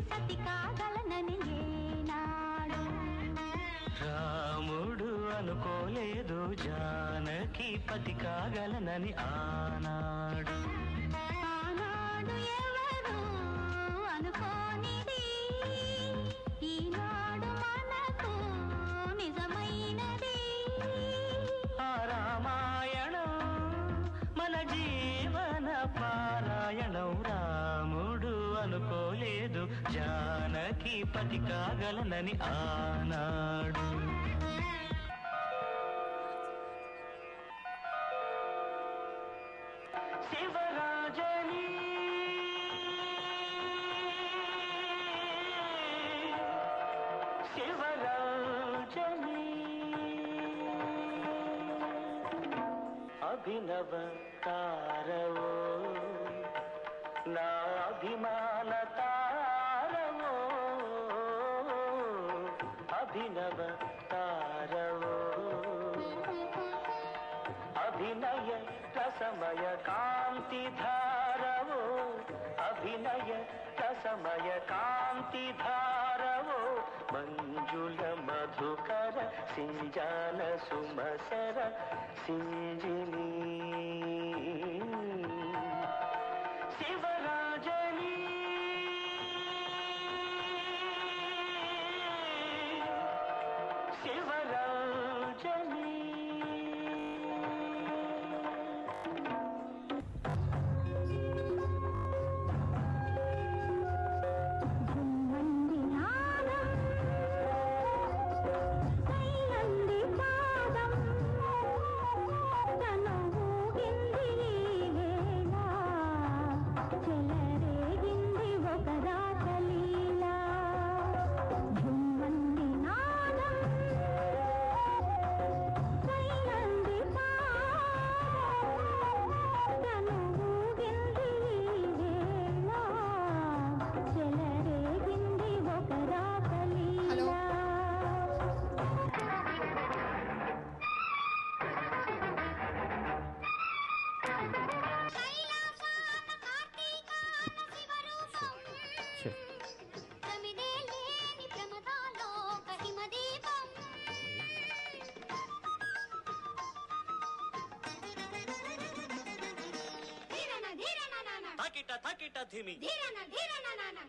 సతి కాగలనని ఏనాడు రాముడు అనుకోలేదు జానకి పతి కాగలనని ఆనాడు పారాయణం రాముడు అనుకోలేదు జానకి పతి కాగలనని ఆనాడు శివరాజని శివరాజని అభినవ తారవో నా అభిమాన తారవో అభినవ తారవో అభినయ రసమయ కాంతి ధారవో అభినయ రసమయ కాంతి ధారవో మంజుల మధుకర సింజాన సుమసర సింజిని శివరాజని శివరాజని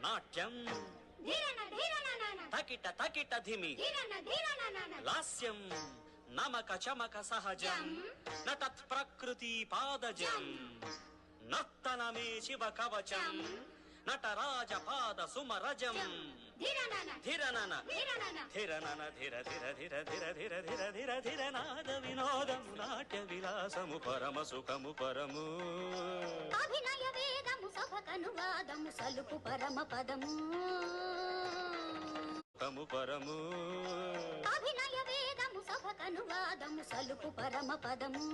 నాట్యం తకిట తకిట ధిమి లాస్యం నమక చమక సహజం నటత్ ప్రకృతి పాదజం నర్తనమే శివ కవచం నటరాజ పాద సుమరజం ధిరనన ధిరనన ధిర ధిర ధిర ధిర ధిర ధిర ధిర ధిర నాద వినోదము నాట్య విలాసము పరమ సుఖము పరము అభినయ వేదము సభకనువాదము సలుపు పరమ పదము కము పరము అభినయ వేదము సభకనువాదము సలుపు పరమ పదము